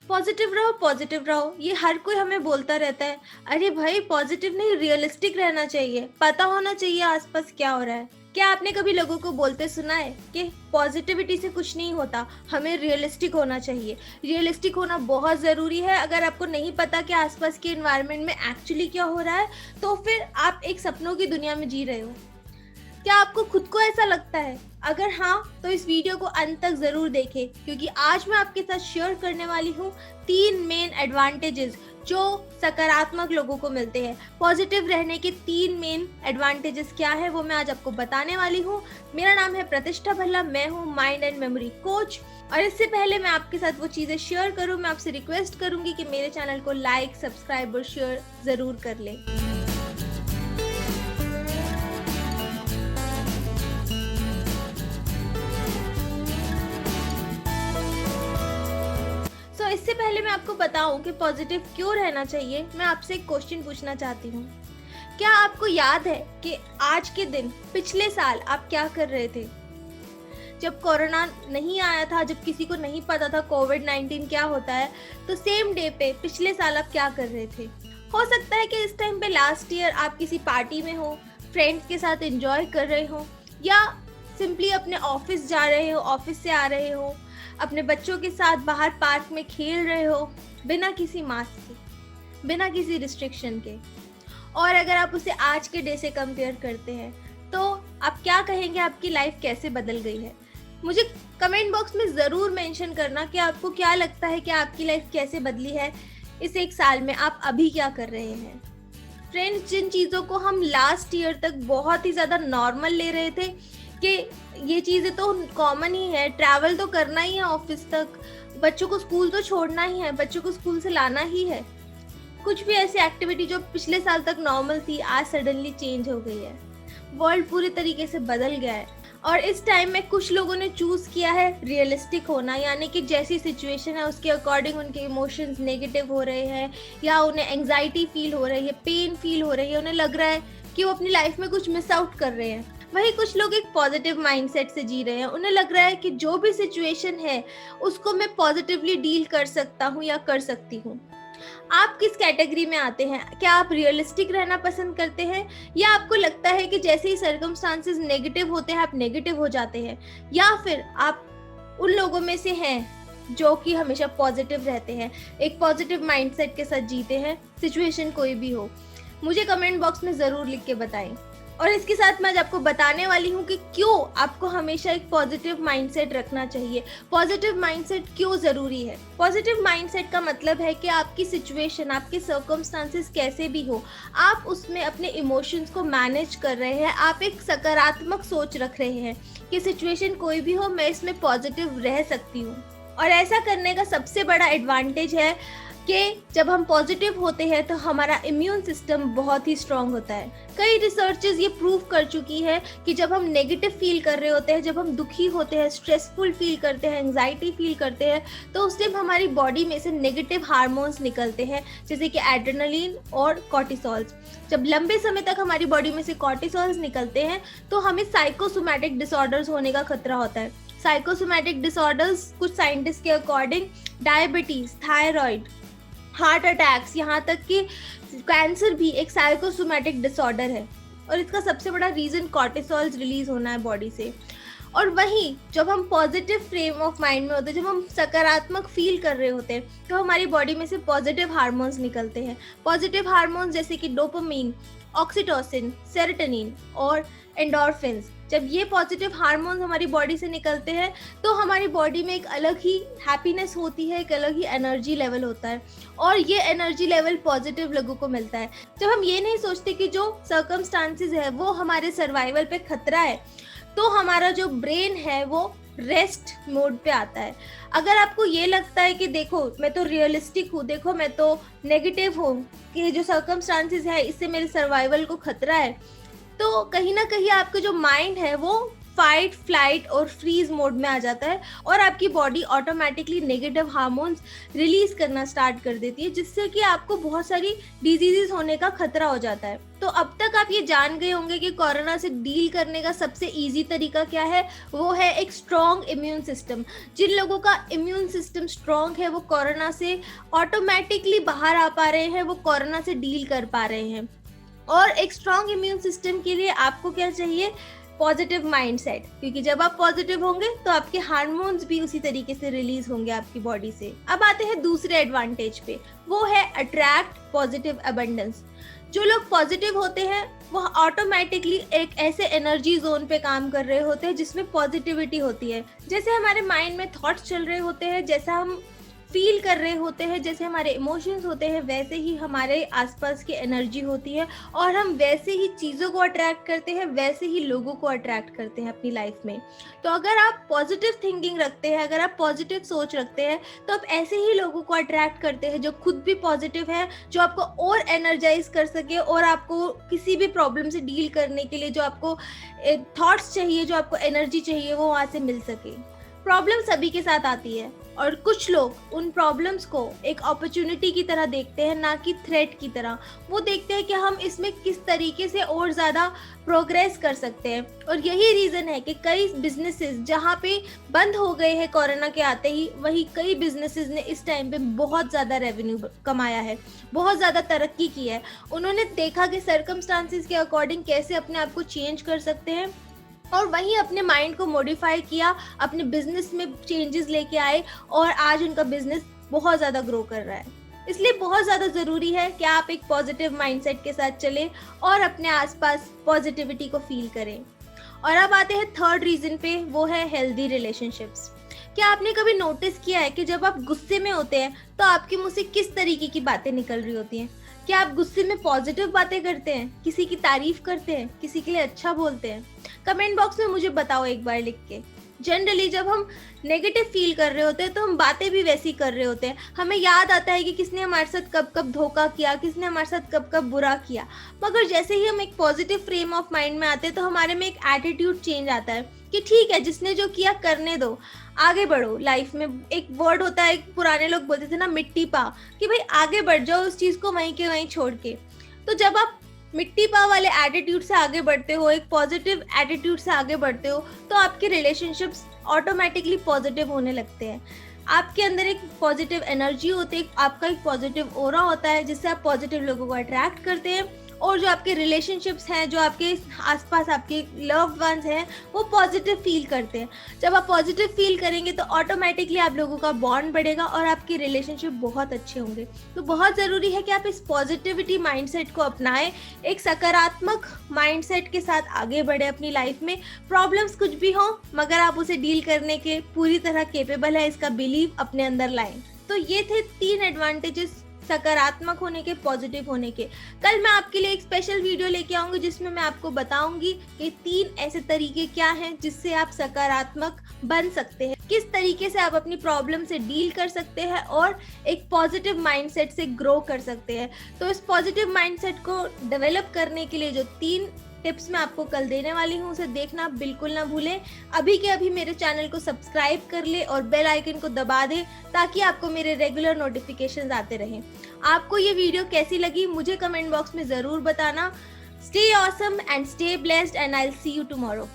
Positive रहो, ये हर कोई हमें बोलता रहता है। अरे भाई, पॉजिटिव नहीं, रियलिस्टिक रहना चाहिए, पता होना चाहिए आसपास क्या हो रहा है। क्या आपने कभी लोगों को बोलते सुना है कि पॉजिटिविटी से कुछ नहीं होता, हमें रियलिस्टिक होना चाहिए। रियलिस्टिक होना बहुत ज़रूरी है। अगर आपको नहीं पता कि आसपास के एनवायरनमेंट में एक्चुअली क्या हो रहा है, तो फिर आप एक सपनों की दुनिया में जी रहे हो। क्या आपको खुद को ऐसा लगता है? अगर हाँ, तो इस वीडियो को अंत तक ज़रूर देखें, क्योंकि आज मैं आपके साथ शेयर करने वाली हूँ 3 मेन एडवांटेजेस जो सकारात्मक लोगों को मिलते हैं। पॉजिटिव रहने के 3 मेन एडवांटेजेस क्या है, वो मैं आज आपको बताने वाली हूँ। मेरा नाम है प्रतिष्ठा भल्ला, मैं हूँ माइंड एंड मेमोरी कोच। और इससे पहले मैं आपके साथ वो चीज़ें शेयर करूँ, मैं आपसे रिक्वेस्ट करूँगी कि मेरे चैनल को लाइक, सब्सक्राइब और शेयर ज़रूर कर लें। इससे पहले मैं आपको बताऊं कि पॉजिटिव क्यों रहना चाहिए, मैं आपसे एक क्वेश्चन पूछना चाहती हूँ। क्या आपको याद है कि आज के दिन पिछले साल आप क्या कर रहे थे? जब कोरोना नहीं आया था, जब किसी को नहीं पता था कोविड-19 क्या होता है, तो सेम डे पे पिछले साल आप क्या कर रहे थे? हो सकता है कि इस टाइम पे लास्ट ईयर आप किसी पार्टी में हो, फ्रेंड्स के साथ एंजॉय कर रहे हो, या सिंपली अपने ऑफिस जा रहे हो, ऑफिस से आ रहे हो, अपने बच्चों के साथ बाहर पार्क में खेल रहे हो, बिना किसी मास्क के, बिना किसी रिस्ट्रिक्शन के। और अगर आप उसे आज के डे से कंपेयर करते हैं, तो आप क्या कहेंगे, आपकी लाइफ कैसे बदल गई है? मुझे कमेंट बॉक्स में ज़रूर मेंशन करना कि आपको क्या लगता है कि आपकी लाइफ कैसे बदली है इस 1 साल में, आप अभी क्या कर रहे हैं। फ्रेंड्स, जिन चीज़ों को हम लास्ट ईयर तक बहुत ही ज़्यादा नॉर्मल ले रहे थे कि ये चीज़ें तो कॉमन ही है, ट्रैवल तो करना ही है ऑफिस तक, बच्चों को स्कूल तो छोड़ना ही है, बच्चों को स्कूल से लाना ही है, कुछ भी ऐसी एक्टिविटी जो पिछले साल तक नॉर्मल थी, आज सडनली चेंज हो गई है। वर्ल्ड पूरी तरीके से बदल गया है। और इस टाइम में कुछ लोगों ने चूज़ किया है रियलिस्टिक होना, यानी कि जैसी सिचुएशन है उसके अकॉर्डिंग उनके इमोशंस नेगेटिव हो रहे हैं, या उन्हें एंग्जाइटी फील हो रही है, पेन फील हो रही है, उन्हें लग रहा है कि वो अपनी लाइफ में कुछ मिस आउट कर रहे हैं। वहीं कुछ लोग एक पॉजिटिव माइंडसेट से जी रहे हैं, उन्हें लग रहा है कि जो भी सिचुएशन है उसको मैं पॉजिटिवली डील कर सकता हूँ या कर सकती हूँ। आप किस कैटेगरी में आते हैं? क्या आप रियलिस्टिक रहना पसंद करते हैं, या आपको लगता है कि जैसे ही सर्कमस्टांसेस नेगेटिव होते हैं आप नेगेटिव हो जाते हैं, या फिर आप उन लोगों में से हैं जो कि हमेशा पॉजिटिव रहते हैं, एक पॉजिटिव माइंडसेट के साथ जीते हैं, सिचुएशन कोई भी हो? मुझे कमेंट बॉक्स में ज़रूर लिख के बताएं। और इसके साथ मैं आज आपको बताने वाली हूँ कि क्यों आपको हमेशा एक पॉजिटिव माइंडसेट रखना चाहिए, पॉजिटिव माइंडसेट क्यों ज़रूरी है। पॉजिटिव माइंडसेट का मतलब है कि आपकी सिचुएशन, आपके सर्कमस्टांसेस कैसे भी हो, आप उसमें अपने इमोशंस को मैनेज कर रहे हैं, आप एक सकारात्मक सोच रख रहे हैं कि सिचुएशन कोई भी हो, मैं इसमें पॉजिटिव रह सकती हूँ। और ऐसा करने का सबसे बड़ा एडवांटेज है कि जब हम पॉजिटिव होते हैं तो हमारा इम्यून सिस्टम बहुत ही स्ट्रांग होता है। कई रिसर्चेस ये प्रूव कर चुकी है कि जब हम नेगेटिव फील कर रहे होते हैं, जब हम दुखी होते हैं, स्ट्रेसफुल फील करते हैं, एंग्जाइटी फील करते हैं, तो उस टाइम हमारी बॉडी में से नेगेटिव हार्मोन्स निकलते हैं, जैसे कि एड्रेनलिन और कॉर्टिसोल्स। जब लंबे समय तक हमारी बॉडी में से कॉर्टिसोल्स निकलते हैं तो हमें साइकोसोमैटिक डिसऑर्डर्स होने का खतरा होता है। साइकोसोमैटिक डिसऑर्डर्स कुछ साइंटिस्ट के according diabetes, thyroid, heart attacks, यहाँ तक कि कैंसर भी एक साइकोसोमैटिक डिसऑर्डर है। और इसका सबसे बड़ा रीज़न कॉर्टिसोल्स रिलीज होना है बॉडी से। और वहीं जब हम पॉजिटिव फ्रेम ऑफ माइंड में होते हैं, जब हम सकारात्मक फील कर रहे होते हैं, तो हमारी बॉडी में से पॉजिटिव हार्मोन्स निकलते हैं। पॉजिटिव हार्मोन्स जैसे कि डोपामिन, ऑक्सीटोसिन, सेरोटोनिन और एंडोर्फिन्स, जब ये पॉजिटिव हार्मोन्स हमारी बॉडी से निकलते हैं तो हमारी बॉडी में एक अलग ही हैप्पीनेस होती है, एक अलग ही एनर्जी लेवल होता है। और ये एनर्जी लेवल पॉजिटिव लोगों को मिलता है जब हम ये नहीं सोचते कि जो सर्कमस्टांसेस है वो हमारे सर्वाइवल पे खतरा है, तो हमारा जो ब्रेन है वो रेस्ट मोड पे आता है। अगर आपको ये लगता है कि देखो मैं तो रियलिस्टिक हूँ, देखो मैं तो नेगेटिव हूँ, कि जो सर्कमस्टांसेस है इससे मेरे सर्वाइवल को खतरा है, तो कहीं ना कहीं आपका जो माइंड है वो फाइट, फ्लाइट और फ्रीज मोड में आ जाता है और आपकी body automatically negative hormones release करना स्टार्ट कर देती है, जिससे कि आपको बहुत सारी डिजीजेस होने का खतरा हो जाता है। तो अब तक आप ये जान गए होंगे कि कोरोना से डील करने का सबसे इजी तरीका क्या है। वो है एक स्ट्रॉन्ग इम्यून सिस्टम। जिन लोगों का इम्यून सिस्टम स्ट्रॉन्ग है वो कोरोना से ऑटोमेटिकली बाहर आ पा रहे हैं, वो कोरोना से डील कर पा रहे हैं। और एक स्ट्रॉन्ग इम्यून सिस्टम के लिए आपको क्या चाहिए? पॉजिटिव माइंडसेट, क्योंकि जब आप पॉजिटिव होंगे तो आपके हार्मोन्स भी उसी तरीके से रिलीज होंगे आपकी बॉडी से। अब आते हैं दूसरे एडवांटेज पे, वो है अट्रैक्ट पॉजिटिव अबंडेंस। जो लोग पॉजिटिव होते हैं वो ऑटोमेटिकली एक ऐसे एनर्जी जोन पे काम कर रहे होते हैं जिसमें पॉजिटिविटी होती है। जैसे हमारे माइंड में थॉट्स चल रहे होते हैं, जैसा हम फील कर रहे होते हैं, जैसे हमारे इमोशंस होते हैं, वैसे ही हमारे आसपास की एनर्जी होती है और हम वैसे ही चीज़ों को अट्रैक्ट करते हैं, वैसे ही लोगों को अट्रैक्ट करते हैं अपनी लाइफ में। तो अगर आप पॉजिटिव थिंकिंग रखते हैं, अगर आप पॉजिटिव सोच रखते हैं, तो आप ऐसे ही लोगों को अट्रैक्ट करते हैं जो खुद भी पॉजिटिव है, जो आपको और एनर्जाइज कर सके और आपको किसी भी प्रॉब्लम से डील करने के लिए जो आपको थॉट्स चाहिए, जो आपको एनर्जी चाहिए, वो वहाँ से मिल सके। प्रॉब्लम सभी के साथ आती है और कुछ लोग उन प्रॉब्लम्स को एक अपॉर्चुनिटी की तरह देखते हैं, ना कि थ्रेट की तरह। वो देखते हैं कि हम इसमें किस तरीके से और ज़्यादा प्रोग्रेस कर सकते हैं। और यही रीज़न है कि कई बिजनेसेस जहाँ पे बंद हो गए हैं कोरोना के आते ही, वही कई बिजनेसेस ने इस टाइम पे बहुत ज़्यादा रेवेन्यू कमाया है, बहुत ज़्यादा तरक्की की है। उन्होंने देखा कि सर्कमस्टांसिस के अकॉर्डिंग कैसे अपने आप को चेंज कर सकते हैं और वहीं अपने माइंड को मॉडिफाई किया, अपने बिजनेस में चेंजेस लेके आए और आज उनका बिजनेस बहुत ज़्यादा ग्रो कर रहा है। इसलिए बहुत ज़्यादा ज़रूरी है कि आप एक पॉजिटिव माइंडसेट के साथ चलें और अपने आसपास पॉजिटिविटी को फील करें। और अब आते हैं थर्ड रीज़न पे, वो है हेल्दी रिलेशनशिप्स। क्या आपने कभी नोटिस किया है कि जब आप गुस्से में होते हैं तो आपके मुंह से किस तरीके की बातें निकल रही होती हैं? क्या आप गुस्से में पॉजिटिव बातें करते हैं, किसी की तारीफ करते हैं, किसी के लिए अच्छा बोलते हैं? कमेंट बॉक्स में मुझे बताओ एक बार लिख के। जनरली जब हम नेगेटिव फील कर रहे होते हैं तो हम बातें भी वैसी कर रहे होते हैं। हमें याद आता है कि किसने हमारे साथ कब कब धोखा किया, किसने हमारे साथ कब कब बुरा किया। मगर जैसे ही हम एक पॉजिटिव फ्रेम ऑफ माइंड में आते हैं तो हमारे में एक एटीट्यूड चेंज आता है कि ठीक है, जिसने जो किया करने दो, आगे बढ़ो लाइफ में। एक वर्ड होता है, पुराने लोग बोलते थे ना, मिट्टी पा, कि भाई आगे बढ़ जाओ उस चीज़ को वहीं के वहीं छोड़ के। तो जब आप मिट्टी पा वाले एटीट्यूड से आगे बढ़ते हो, एक पॉजिटिव एटीट्यूड से आगे बढ़ते हो, तो आपके रिलेशनशिप्स ऑटोमेटिकली पॉजिटिव होने लगते हैं। आपके अंदर एक पॉजिटिव एनर्जी होती है, आपका एक पॉजिटिव ऑरा होता है जिससे आप पॉजिटिव लोगों को अट्रैक्ट करते हैं और जो आपके रिलेशनशिप्स हैं, जो आपके आसपास आपके लव्ड वंस हैं, वो पॉजिटिव फील करते हैं। जब आप पॉजिटिव फील करेंगे तो ऑटोमेटिकली आप लोगों का बॉन्ड बढ़ेगा और आपके रिलेशनशिप बहुत अच्छे होंगे। तो बहुत ज़रूरी है कि आप इस पॉजिटिविटी माइंडसेट को अपनाएं, एक सकारात्मक माइंडसेट के साथ आगे बढ़े अपनी लाइफ में। प्रॉब्लम्स कुछ भी हो, मगर आप उसे डील करने के पूरी तरह केपेबल है, इसका बिलीव अपने अंदर लाएं। तो ये थे 3 एडवांटेजेस सकारात्मक होने के, पॉजिटिव होने के। कल मैं आपके लिए एक स्पेशल वीडियो लेके आऊंगी जिसमें मैं आपको बताऊंगी कि 3 ऐसे तरीके क्या हैं जिससे आप सकारात्मक बन सकते हैं, किस तरीके से आप अपनी प्रॉब्लम से डील कर सकते हैं और एक पॉजिटिव माइंडसेट से ग्रो कर सकते हैं। तो इस पॉजिटिव माइंडसेट को डेवलप करने के लिए जो 3 टिप्स मैं आपको कल देने वाली हूँ, उसे देखना बिल्कुल ना भूलें। अभी के अभी मेरे चैनल को सब्सक्राइब कर ले और बेल आइकन को दबा दे ताकि आपको मेरे रेगुलर नोटिफिकेशंस आते रहें। आपको ये वीडियो कैसी लगी मुझे कमेंट बॉक्स में ज़रूर बताना। Stay awesome and stay blessed and I will see you tomorrow.